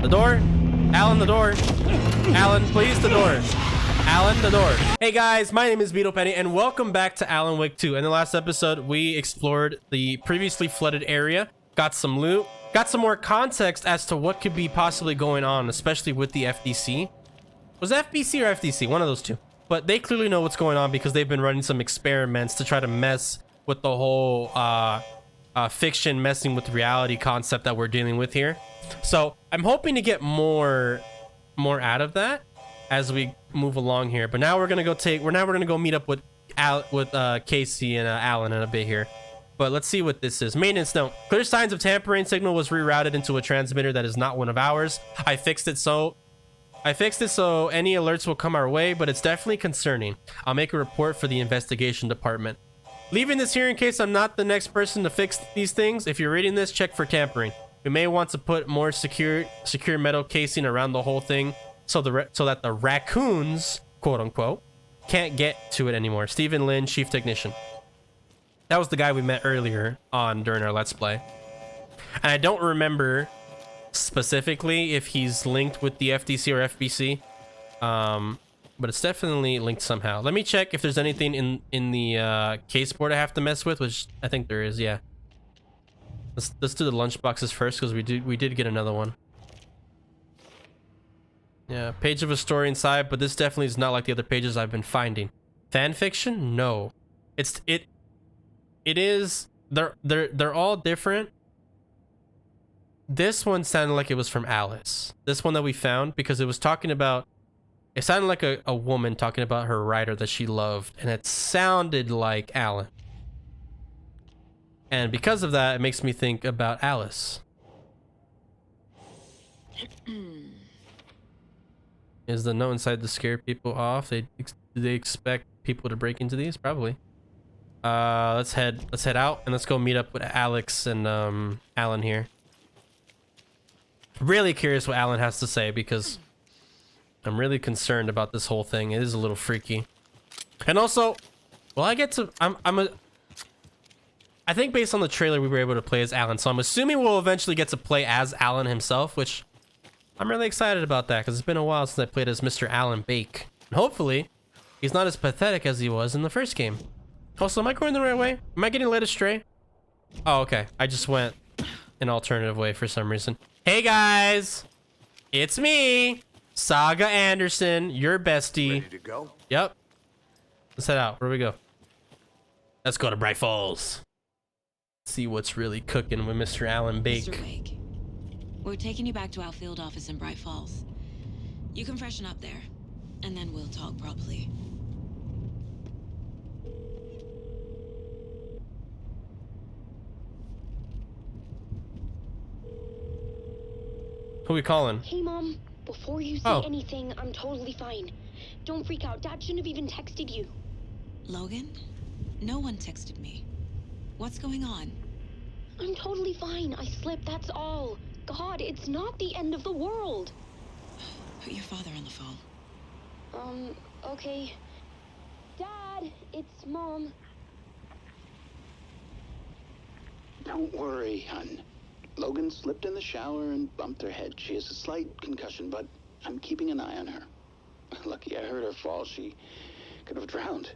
The door. Alan, the door. Alan, please, the door. Alan, the door. Hey guys, my name is Beetle Penny, and welcome back to Alan Wake 2. In the last episode, we explored the previously flooded area, got some loot, got some more context as to what could be possibly going on, especially with the FDC. Was it FBC or FDC? One of those two. But they clearly know what's going on because they've been running some experiments to try to mess with the whole fiction messing with reality concept that we're dealing with here. So I'm hoping to get more out of that as we move along here. But now we're gonna go meet up with Casey and Alan in a bit here. But let's see what this is. Maintenance note: clear signs of tampering. Signal was rerouted into a transmitter that is not one of ours. I fixed it so any alerts will come our way, but it's definitely concerning. I'll make a report for the investigation department. Leaving this here in case I'm not the next person to fix these things. If you're reading this, check for tampering. We may want to put more secure metal casing around the whole thing so that the raccoons, quote unquote, can't get to it anymore. Stephen Lin, Chief Technician. That was the guy we met earlier on during our Let's Play. And I don't remember specifically if he's linked with the FDC or FBC. But it's definitely linked somehow. Let me check if there's anything in the case board I have to mess with, which I think there is, yeah. Let's do the lunch boxes first because we did get another one. Yeah, page of a story inside, but this definitely is not like the other pages I've been finding. Fan fiction? No. It is. They're all different. This one sounded like it was from Alice. This one that we found, because it was talking about, it sounded like a woman talking about her writer that she loved, and it sounded like Alan. And because of that, it makes me think about Alice. Is the note inside to scare people off? Do they expect people to break into these? Probably. Let's head out and let's go meet up with Alex and Alan here. Really curious what Alan has to say because I'm really concerned about this whole thing. It is a little freaky. And also, well, I think based on the trailer we were able to play as Alan, so I'm assuming we'll eventually get to play as Alan himself, which I'm really excited about that because it's been a while since I played as Mr. Alan Bake. And hopefully, he's not as pathetic as he was in the first game. Also, am I going the right way? Am I getting led astray? Oh, okay. I just went an alternative way for some reason. Hey guys, it's me, Saga Anderson, your bestie. Ready to go? Yep. Let's head out. Where do we go? Let's go to Bright Falls. See what's really cooking with Mr. Alan Bake. Mr. Wake, we're taking you back to our field office in Bright Falls. You can freshen up there, and then we'll talk properly. Who we calling? Hey, Mom. Before you say anything, I'm totally fine. Don't freak out. Dad shouldn't have even texted you. Logan? No one texted me. What's going on? I'm totally fine. I slipped, that's all. God, it's not the end of the world. Put your father on the phone. Okay. Dad, it's Mom. Don't worry, hun. Logan slipped in the shower and bumped her head. She has a slight concussion, but I'm keeping an eye on her. Lucky I heard her fall. She could have drowned.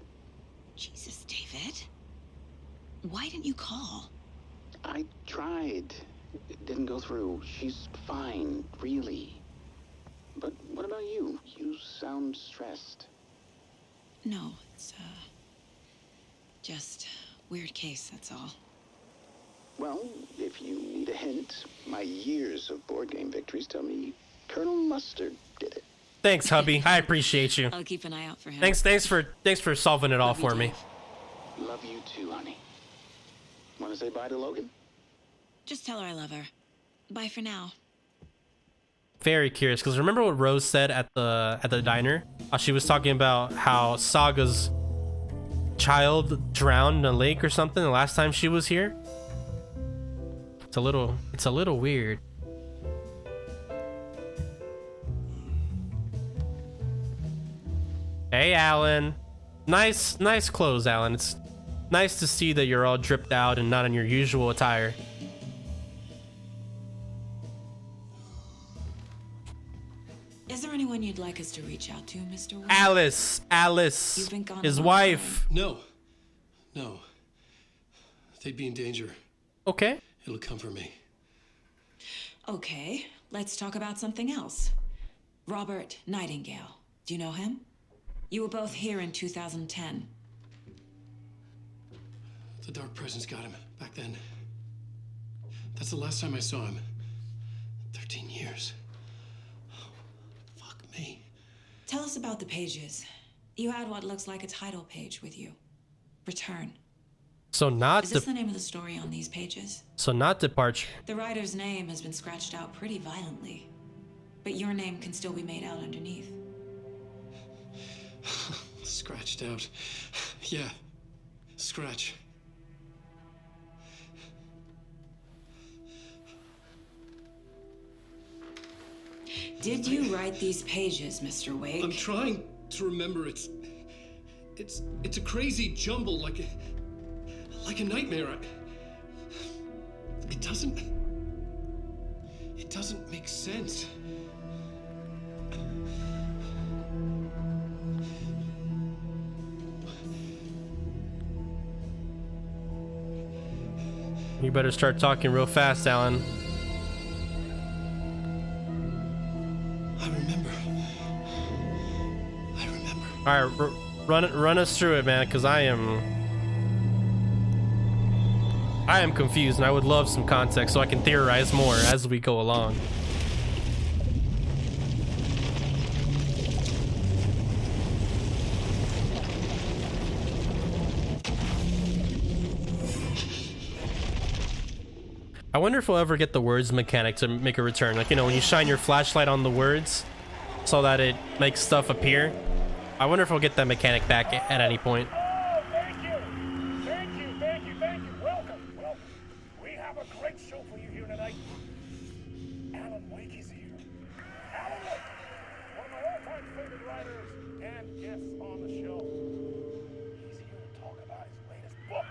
Jesus, David. Why didn't you call? I tried. It didn't go through. She's fine, really. But what about you? You sound stressed. No, it's, just weird case, that's all. Well, if you need a hint, my years of board game victories tell me Colonel Mustard did it. Thanks, hubby. I appreciate you. I'll keep an eye out for him. Thanks for solving it all for me. Love you too, honey. Want to say bye to Logan? Just tell her I love her. Bye for now. Very curious, because remember what Rose said at the diner? She was talking about how Saga's child drowned in a lake or something the last time she was here. It's a little weird. Hey, Alan. Nice clothes, Alan. It's nice to see that you're all dripped out and not in your usual attire. Is there anyone you'd like us to reach out to, Mr. Wade? Alice, You've been gone his a long wife. No. They'd be in danger. Okay. It'll come for me. Okay, let's talk about something else. Robert Nightingale. Do you know him? You were both here in 2010. The Dark Presence got him back then. That's the last time I saw him. 13 years. Oh, fuck me. Tell us about the pages. You had what looks like a title page with you. Return. So not Is this the name of the story on these pages? So not departure. The writer's name has been scratched out pretty violently, but your name can still be made out underneath. Scratched out. Yeah. Scratch. Did you write these pages, Mr. Wake? I'm trying to remember. It's a crazy jumble, like a nightmare. It doesn't make sense. You better start talking real fast, Alan. I remember. All right, run us through it, man, because I am confused, and I would love some context so I can theorize more as we go along. I wonder if we'll ever get the words mechanic to make a return. Like, you know, when you shine your flashlight on the words so that it makes stuff appear. I wonder if we'll get that mechanic back at any point. Oh, thank you. Welcome. We have a great show for you here tonight. Alan Wake is here. Alan Wake, one of my all-time favorite writers and guests on the show. He's here to talk about his latest book.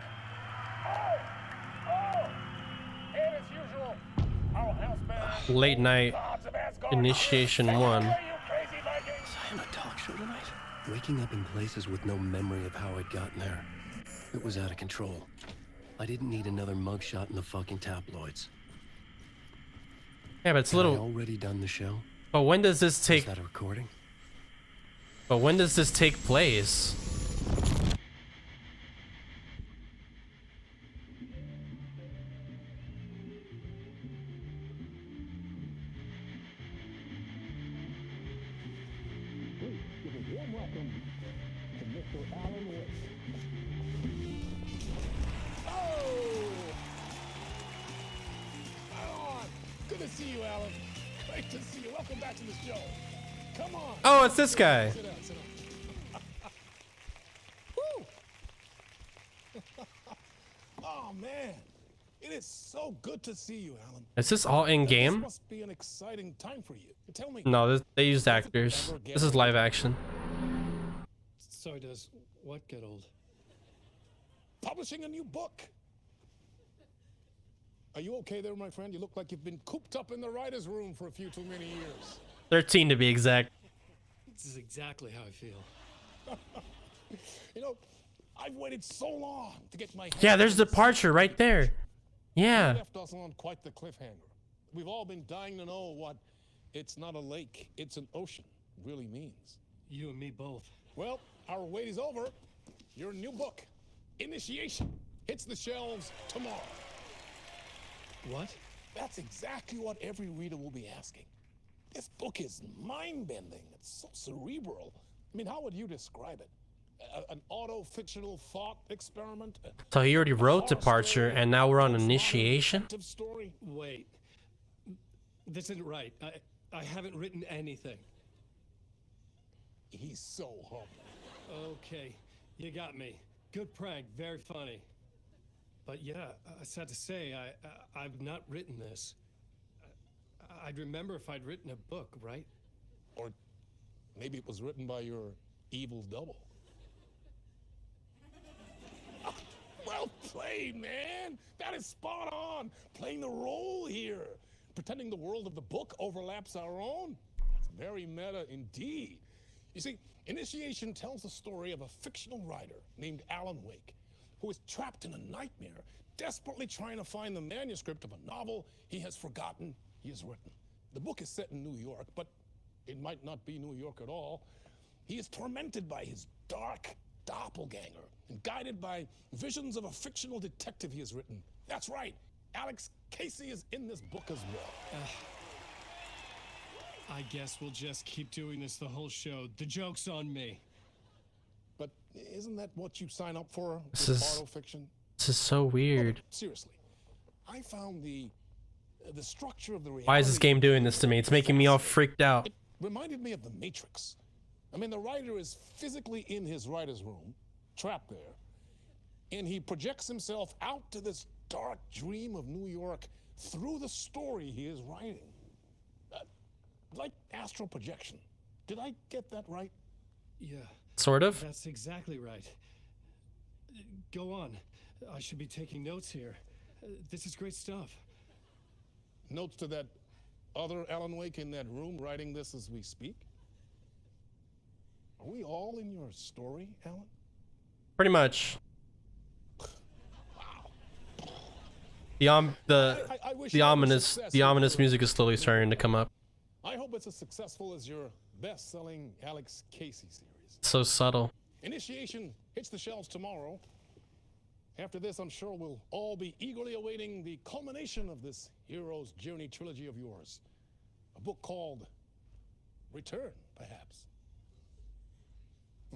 Oh! And as usual, our house band, Late night Gods of Asgard. initiation Say 1. hello, you crazy Vikings. I'm a talk show tonight. Waking up in places with no memory of how I'd gotten there. It was out of control. I didn't need another mugshot in the fucking tabloids. Yeah, but it's a Had I little. already done the show? But when does this Is take? that a recording? But when does this take place? Good to see you, Alan. Great to see you. Welcome back to the show. Come on. Oh, it's this guy. Sit down. Woo! Oh, man. It is so good to see you, Alan. Is this all in This game? must be an exciting time for you. Tell me. No, they used actors. This is live action. So does what get old? Publishing a new book. Are you okay there, my friend? You look like you've been cooped up in the writer's room for a few too many years. 13 to be exact. This is exactly how I feel. You know, I've waited so long to get my hands Yeah, there's on this departure right there. Yeah. left us on quite the cliffhanger. We've all been dying to know what "it's not a lake, it's an ocean" really means. You and me both. Well, our wait is over. Your new book, Initiation, hits the shelves tomorrow. What? That's exactly what every reader will be asking. This book is mind-bending. It's so cerebral. I mean, how would you describe it? An auto-fictional thought experiment? So he already wrote departure, and now we're on initiation. Detective story? Wait. This isn't right. I haven't written anything. He's so humble. Okay, you got me. Good prank, very funny. But yeah, I sad to say, I've not written this. I'd remember if I'd written a book, right? Or maybe it was written by your evil double. Well played, man. That is spot on. Playing the role here. Pretending the world of the book overlaps our own. That's very meta indeed. You see, Initiation tells the story of a fictional writer named Alan Wake, who is trapped in a nightmare, desperately trying to find the manuscript of a novel he has forgotten he has written. The book is set in New York, but it might not be New York at all. He is tormented by his dark doppelganger and guided by visions of a fictional detective he has written. That's right, Alex Casey is in this book as well. I guess we'll just keep doing this the whole show. The joke's on me. But isn't that what you sign up for This with is- autofiction? This is so weird. Seriously, I found the structure of the reality. Why is this game doing this to me? It's making me all freaked out. It reminded me of the Matrix. I mean, the writer is physically in his writer's room, trapped there, and he projects himself out to this dark dream of New York through the story he is writing. Like astral projection. Did I get that right? Yeah, Sort of. that's exactly right. Go on. I should be taking notes here. This is great stuff. Notes to that other Alan Wake in that room writing this as we speak? Are we all in your story, Alan? Pretty much. I wish you every success The in ominous your- music is slowly starting to come up. I hope it's as successful as your best-selling Alex Casey series. So subtle. Initiation hits the shelves tomorrow. After this, I'm sure we'll all be eagerly awaiting the culmination of this hero's journey trilogy of yours. A book called Return, perhaps.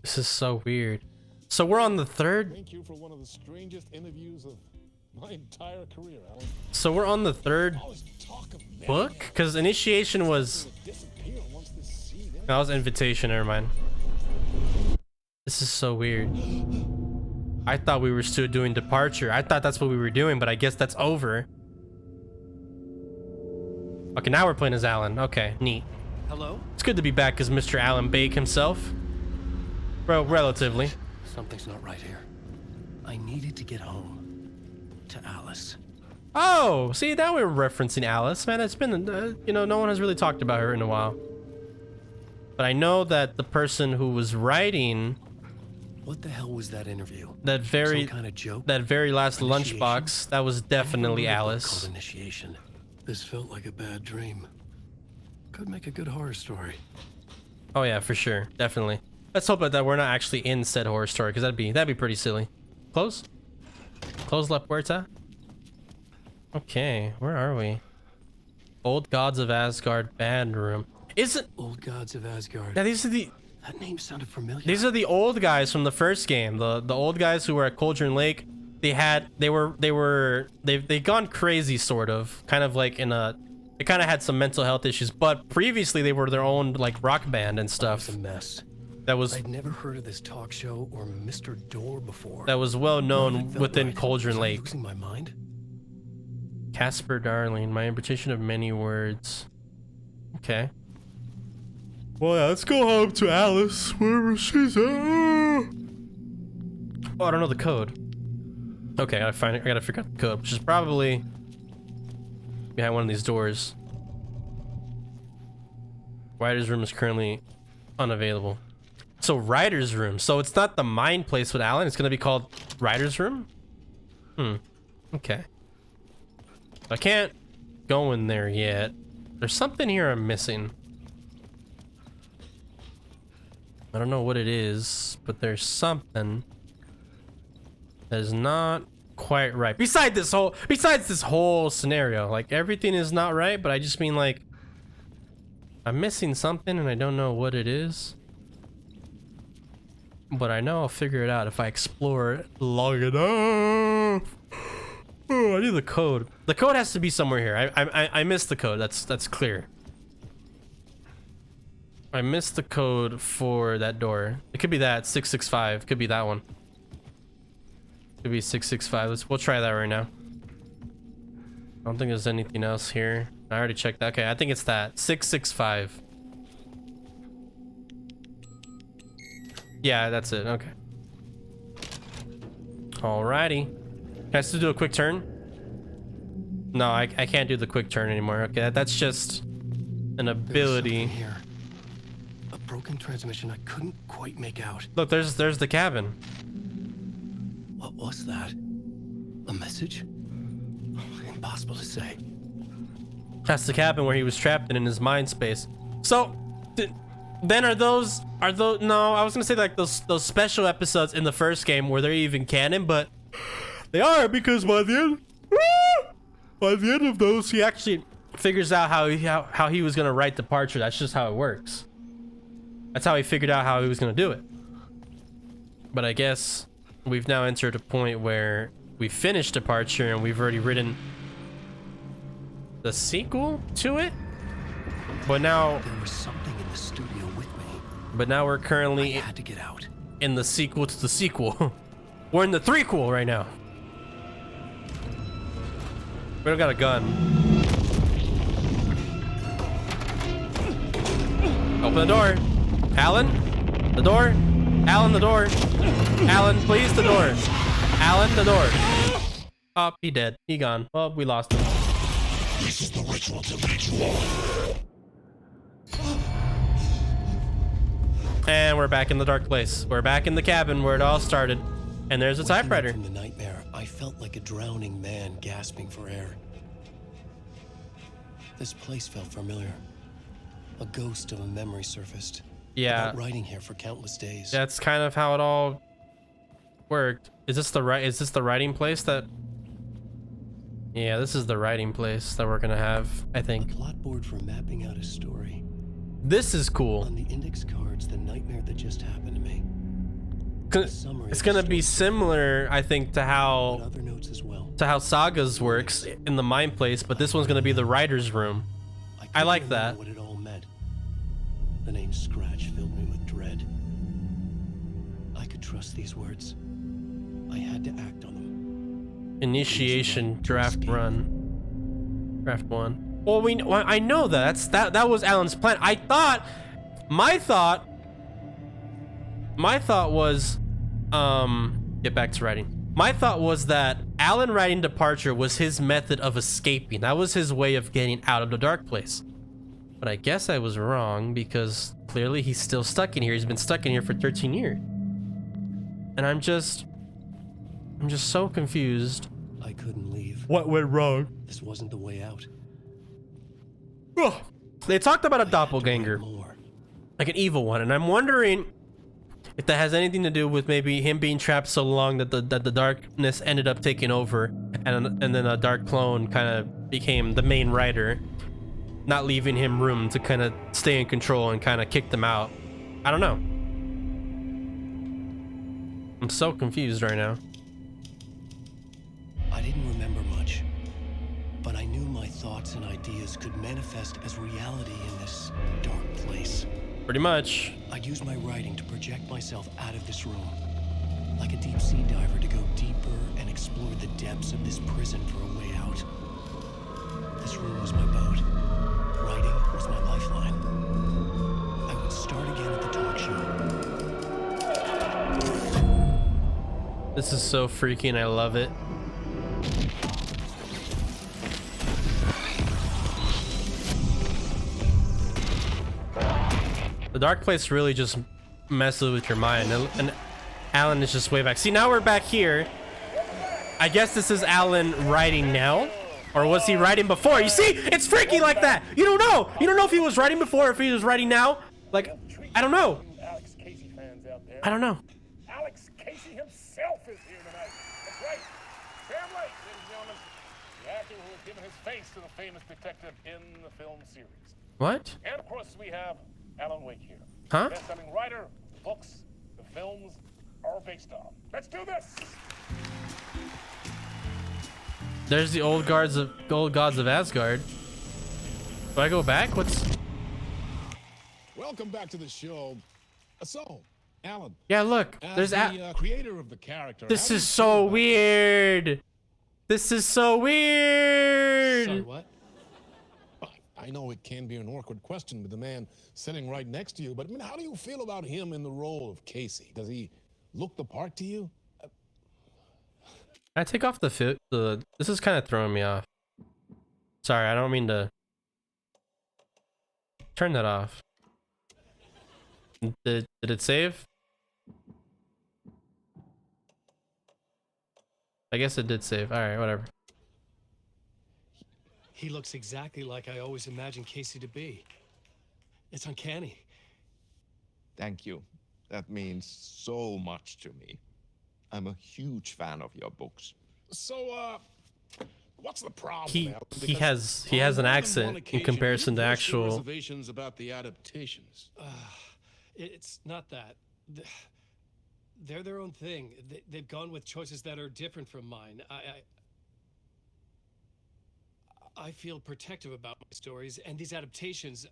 This is so weird. So we're on the third. Thank you for one of the strangest interviews of my entire career, Alan. So we're on the third All this talk of book, because Initiation was disappear once this scene ends. that was Invitation. Never mind. This is so weird. I thought we were still doing Departure. I thought that's what we were doing, but I guess that's over. Okay, now we're playing as Alan. Okay, neat. Hello? It's good to be back as Mr. Alan Bake himself. Well, relatively. Something's not right here. I needed to get home. To Alice. Oh, see, now we're referencing Alice. Man, it's been, no one has really talked about her in a while. But I know that the person who was writing What the hell was that interview? that very, Some kind of joke? that very last Initiation? lunchbox, that was definitely I never read a book Alice. called Initiation. This felt like a bad dream. Could make a good horror story. Oh yeah, for sure, definitely. Let's hope that we're not actually in said horror story, because that'd be pretty silly. Close. Close la puerta. Okay, where are we? Old Gods of Asgard band room. Isn't Old Gods of Asgard. yeah? These That name sounded familiar. are the old guys from the first game. The old guys who were at Cauldron Lake. They've gone crazy, sort of, kind of like in a. They kind of had some mental health issues, but previously they were their own like rock band and stuff. It's a mess. That was I'd never heard of this talk show or Mr. Door before. that was well None of known it felt within right. Cauldron Was I Lake. losing my mind? Casper Darling, my interpretation of many words. Okay. Well, yeah, let's go home to Alice, wherever she's at. Oh, I don't know the code. Okay, I gotta find it. I gotta figure out the code, which is probably behind one of these doors. Writer's room is currently unavailable. So writer's room. So it's not the mind place with Alan. It's gonna be called writer's room. Okay. I can't go in there yet. There's something here I'm missing. I don't know what it is, but there's something that is not quite right. Besides this whole scenario, like everything is not right, but I just mean like I'm missing something and I don't know what it is. But I know I'll figure it out if I explore it long enough. Oh, I need the code. The code has to be somewhere here. I missed the code. That's clear. I missed the code for that door. It could be that 665. Could be that one. Could be 665. We'll try that right now. I don't think there's anything else here. I already checked that. Okay, I think it's that 665. Yeah, that's it. Okay. Alrighty. Can I still do a quick turn? No, I can't do the quick turn anymore. Okay, that's just an ability. Here. broken transmission I couldn't quite make out. Look, there's the cabin. What was that? A message? Impossible to say. That's the cabin where he was trapped in his mind space. So, then are those? No, I was gonna say like those special episodes in the first game where they're even canon, but they are, because by the end of those, he actually figures out how he was gonna write Departure. That's just how it works. That's how he figured out how he was gonna do it. But I guess we've now entered a point where we finished Departure and we've already written the sequel to it. But now There was something in the studio with me. But now we're I currently had to get out. in the sequel to the sequel. We're in the threequel right now. We don't got a gun. Open the door. Alan? The door? Alan, the door. Alan, please, the door. Alan, the door. Oh, he dead. He gone. Well, we lost him. This is the ritual to lead you all. And we're back in the dark place. We're back in the cabin where it all started. And there's a Waking up typewriter. From the nightmare, I felt like a drowning man gasping for air. This place felt familiar. A ghost of a memory surfaced. Yeah. About writing here for countless days. That's kind of how it all worked. Is this the writing place that? Yeah, this is the writing place that we're gonna have, I A think. plot board for mapping out a story. This is cool. On the index cards, the nightmare that just happened to me. It's gonna be similar, I think, to But how other notes as well. Sagas works in the mind place, but this one's gonna be the writer's room. I couldn't like remember that. What it all meant. The name Scratch filled me with dread. I could trust these words. I had to act on them. Initiation draft run. Draft 1. Well, I know that was Alan's plan. My thought was get back to writing. My thought was that Alan writing Departure was his method of escaping. That was his way of getting out of the dark place. But I guess I was wrong, because clearly he's still stuck in here. He's been stuck in here for 13 years. And I'm just so confused. I couldn't leave. What went wrong? This wasn't the way out. Ugh. They talked about a I had to write doppelganger, more. like an evil one, and I'm wondering if that has anything to do with maybe him being trapped so long that the darkness ended up taking over, and then a dark clone kind of became the main writer, not leaving him room to kind of stay in control and kind of kick them out. I don't know. I'm so confused right now. I didn't remember much, but I knew my thoughts and ideas could manifest as reality in this dark place. Pretty much. I'd use my writing to project myself out of this room, like a deep sea diver to go deeper and explore the depths of this prison for a way out. This room was my boat. Writing was my lifeline. I would start again at the talk show. This is so freaky and I love it. The dark place really just messes with your mind, and Alan is just way back. See, now we're back here. I guess this is Alan writing now, or was he writing before? You see, it's freaky like that. You don't know. You don't know if he was writing before or if he was writing now. Like, I don't know. Alex Casey fans out there. I don't know. Alex Casey himself is here tonight. That's right. Sam Lake, ladies and gentlemen. The actor who has given his face to the famous detective in the film series. What? And of course, we have Alan Wake here. Huh? Best-selling writer, books, the films are based on. Let's do this. There's the old gods of Asgard. Do I go back? What's? Welcome back to the show. So, Alan, Yeah, look. as There's the creator of the character. This how do is you so feel about- weird. This is so weird. Sorry, what? I know it can be an awkward question with the man sitting right next to you, but I mean, how do you feel about him in the role of Casey? Does he look the part to you? I take off the fit. This is kind of throwing me off. Sorry, I don't mean to turn that off. Did it save? I guess it did save. All right, whatever. He looks exactly like I always imagined Casey to be. It's uncanny. Thank you. That means so much to me. I'm a huge fan of your books. So, what's the problem? He Alan? he Because has an on more than one accent in occasion, comparison to you've voiced your actual. reservations about the adaptations. It's not that. They're their own thing. They've gone with choices that are different from mine. I feel protective about my stories, and these adaptations.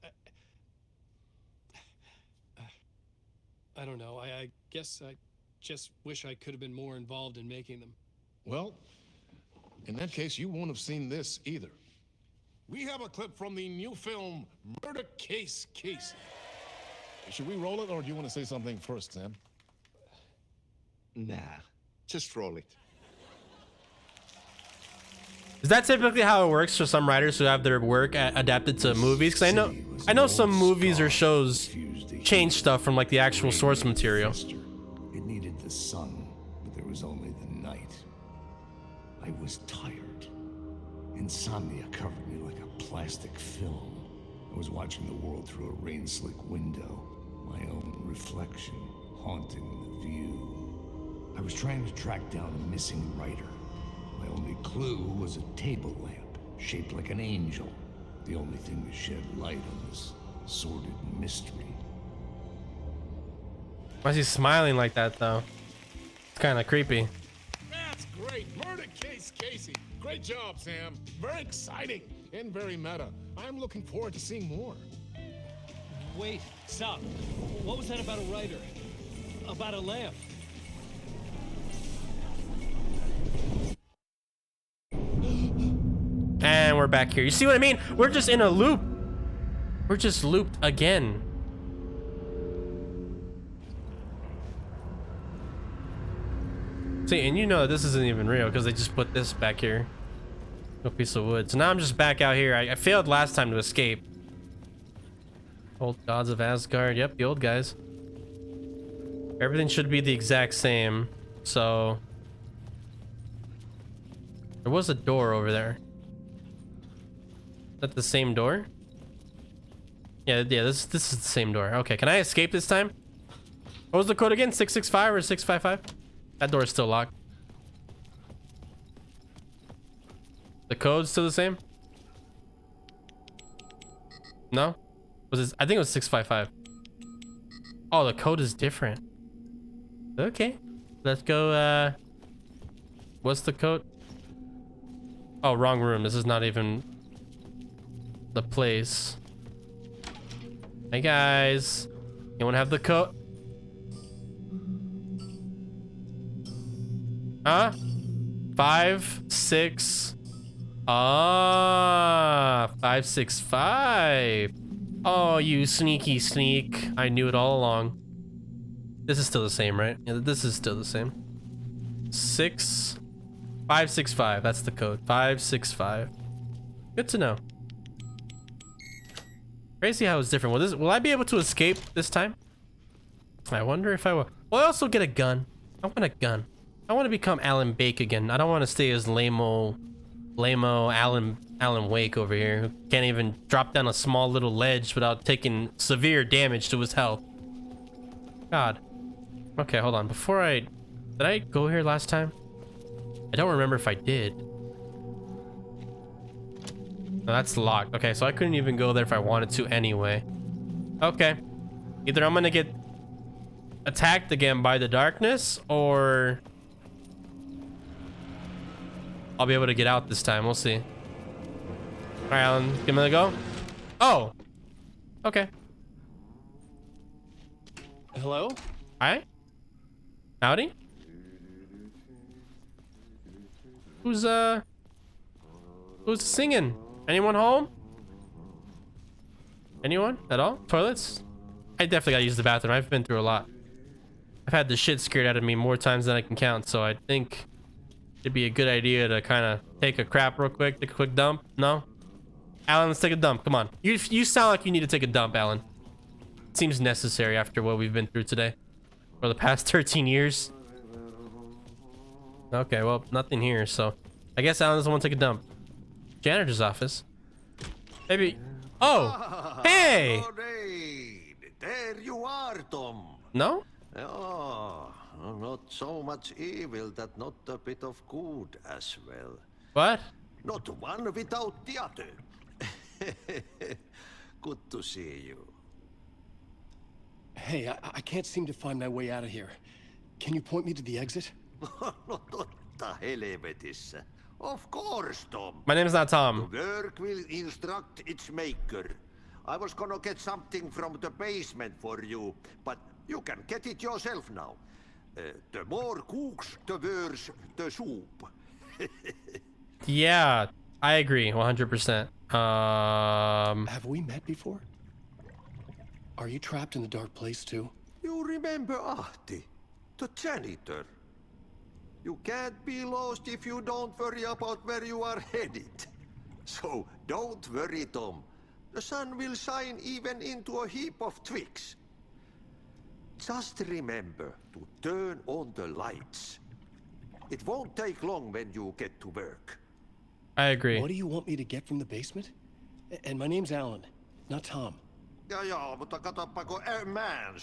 I don't know. I guess I just wish I could have been more involved in making them. Well, in that case, you won't have seen this either. We have a clip from the new film, Murder Case Casey. Should we roll it, or do you want to say something first, Sam? Nah, just roll it. Is that typically how it works for some writers who have their work adapted to movies? Because I know some movies or shows change stuff from like the actual source material. It needed the sun, but there was only the night. I was tired. Insomnia covered me like a plastic film. I was watching the world through a rain-slick window, my own reflection haunting the view. I was trying to track down a missing writer. My only clue was a table lamp, shaped like an angel. The only thing to shed light on this sordid mystery. Why is he smiling like that though? It's kind of creepy. That's great. Murder Case Casey. Great job, Sam. Very exciting and very meta. I'm looking forward to seeing more. Wait, stop. What was that about a writer? About a lamp? And we're back here. You see what I mean? We're just in a loop. We're just looped again. See, and you know this isn't even real because they just put this back here. No piece of wood. So now I'm just back out here. I failed last time to escape. Old gods of Asgard. Yep, the old guys. Everything should be the exact same. So there was a door over there. Is that the same door? Yeah, this is the same door. Okay, can I escape this time? What was the code again? 665 or 655? That door is still locked. The code's still the same? No? Was it? I think it was 655. Oh, the code is different. Okay. Let's go, what's the code? Oh, wrong room. This is not even the place. Hey guys, anyone have the code? Huh? 5, 6. 565. Oh, you sneaky sneak. I knew it all along. This is still the same, right? Yeah, this is still the same. 565. That's the code. 565. Good to know. Crazy how it's different. Will I be able to escape this time? I wonder if I will. Will I also get a gun? I want a gun. I want to become Alan Bake again. I don't want to stay as lame-o Alan Wake over here, who can't even drop down a small little ledge without taking severe damage to his health. God. Okay, hold on. Did I go here last time? I don't remember if I did. No, that's locked. Okay, so I couldn't even go there if I wanted to anyway. Okay. Either I'm gonna get attacked again by the darkness, or I'll be able to get out this time. We'll see. All right, Alan, give me a go. Oh. Okay. Hello? Hi. Howdy. Who's singing? Anyone home? Anyone at all? Toilets? I definitely gotta use the bathroom. I've been through a lot. I've had the shit scared out of me more times than I can count, so I think it'd be a good idea to kind of take a crap real quick, take a quick dump. No? Alan, let's take a dump. Come on. You sound like you need to take a dump, Alan. seems necessary after what we've been through today. For the past 13 years. Okay, well, nothing here, so... I guess Alan doesn't want to take a dump. Janitor's office. Maybe... Oh! Hey! There you are, Tom. No? Oh, not so much evil that not a bit of good as well. What? Not one without the other. Good to see you. Hey, I can't seem to find my way out of here. Can you point me to the exit? Totta helvetissä. Of course, Tom. My name is not Tom. The work will instruct its maker. I was gonna get something from the basement for you, but you can get it yourself now. The more cooks, the worse the soup. Yeah, I agree, 100%. Have we met before? Are you trapped in the dark place too? You remember Ahti, the janitor? You can't be lost if you don't worry about where you are headed. So don't worry, Tom. The sun will shine even into a heap of twigs. Just remember to turn on the lights. It won't take long when you get to work. I agree. What do you want me to get from the basement? And my name's Alan, not Tom. Ja, mutta katsopako a man,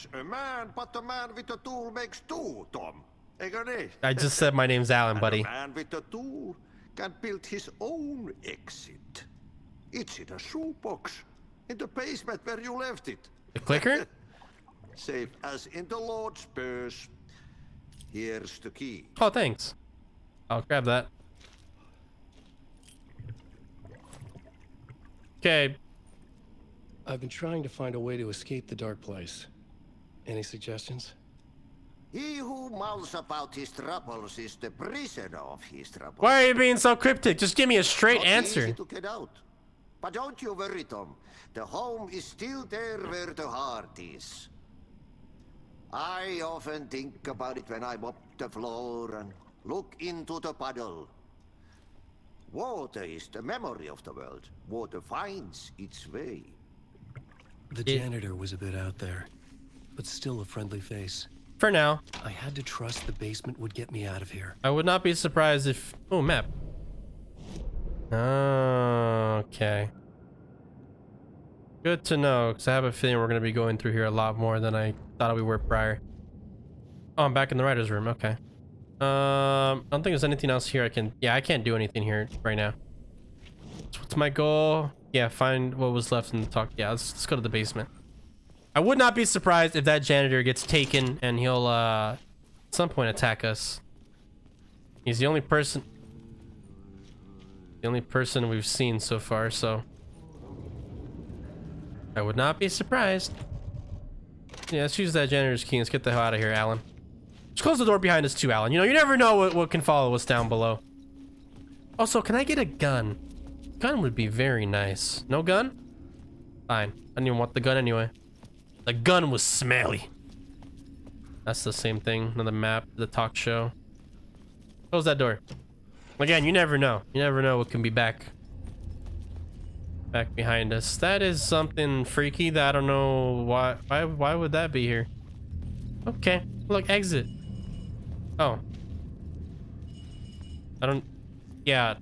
but a man with a tool makes two, Tom. Eikö niin? I just said my name's Alan, buddy. And a man with a tool can build his own exit. It's in a shoebox, in the basement where you left it. The clicker? Safe as in the Lord's purse. Here's the key. Oh, thanks. I'll grab that. Okay. I've been trying to find a way to escape the dark place. Any suggestions? He who mouths about his troubles is the prisoner of his troubles. Why are you being so cryptic? Just give me a straight Not answer. easy to get out. But don't you worry, Tom. The home is still there where the heart is. I often think about it when I mop the floor and look into the puddle. Water is the memory of the world. Water finds its way. The janitor was a bit out there, but still a friendly face. For now. I had to trust the basement would get me out of here. I would not be surprised if... Oh, map. Okay. Good to know, because I have a feeling we're going to be going through here a lot more than I thought we were prior. Oh, I'm back in the writer's room. Okay. I don't think there's anything else here I can... Yeah, I can't do anything here right now. So what's my goal? Yeah, find what was left in the talk. Yeah, let's go to the basement. I would not be surprised if that janitor gets taken and he'll, at some point attack us. He's the only person we've seen so far, so... I would not be surprised. Yeah, let's use that janitor's key. Let's get the hell out of here, Alan. Just close the door behind us too, Alan. You know, you never know what can follow us down below. Also, can I get a gun? Gun would be very nice. No gun? Fine. I didn't even want the gun anyway. The gun was smelly. That's the same thing. Another map, the talk show. Close that door. Again, you never know. You never know what can be back behind us. That is something freaky that I don't know why would that be here? Okay. Look, exit. Oh. Yeah.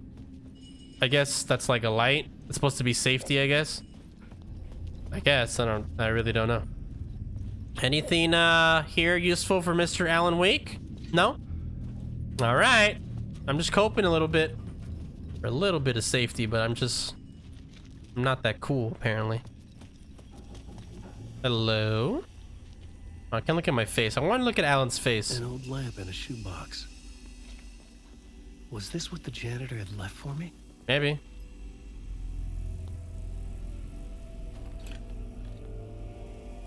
I guess that's like a light. It's supposed to be safety, I guess. I really don't know. Anything here useful for Mr. Alan Wake? No? All right. I'm just coping a little bit for a little bit of safety, but I'm not that cool apparently. Hello? Oh, I can't look at my face. I want to look at Alan's face. An old lamp in a shoebox. Was this what the janitor had left for me? Maybe.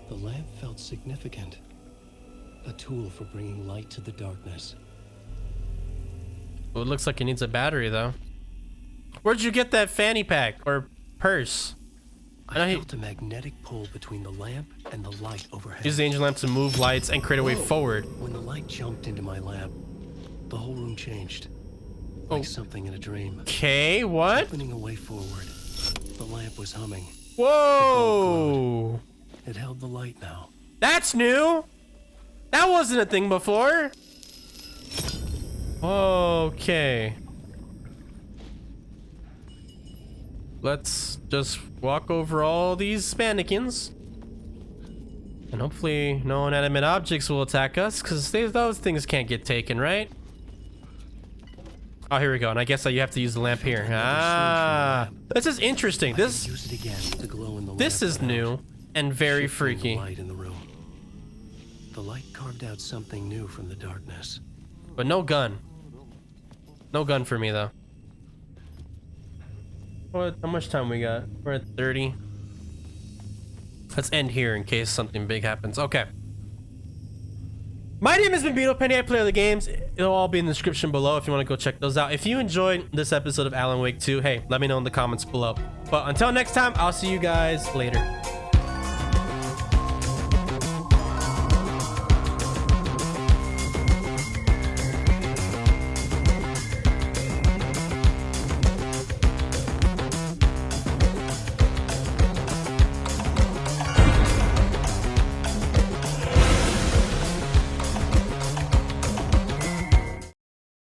The lamp felt significant. A tool for bringing light to the darkness. Well, it looks like it needs a battery, though. Where'd you get that fanny pack or purse? I felt a magnetic pull between the lamp and the light overhead. Use the angel lamp to move lights and create a way forward. When the light jumped into my lamp, the whole room changed. Like something in a dream. Okay, what? Opening a way forward. The lamp was humming. Whoa! It held the light now. That's new. That wasn't a thing before. Okay. Let's just walk over all these mannequins. And hopefully no inanimate objects will attack us, because those things can't get taken, right? Oh, here we go. And I guess you have to use the lamp here. Ah, this is interesting. This is new and very freaky. Light in the room. The light carved out something new from the darkness. But no gun. No gun for me, though. What? How much time we got? We're at 30. Let's end here in case something big happens. Okay. My name has been Beetle Penny. I play other games. It'll all be in the description below if you want to go check those out. If you enjoyed this episode of Alan Wake 2, hey, let me know in the comments below. But until next time, I'll see you guys later.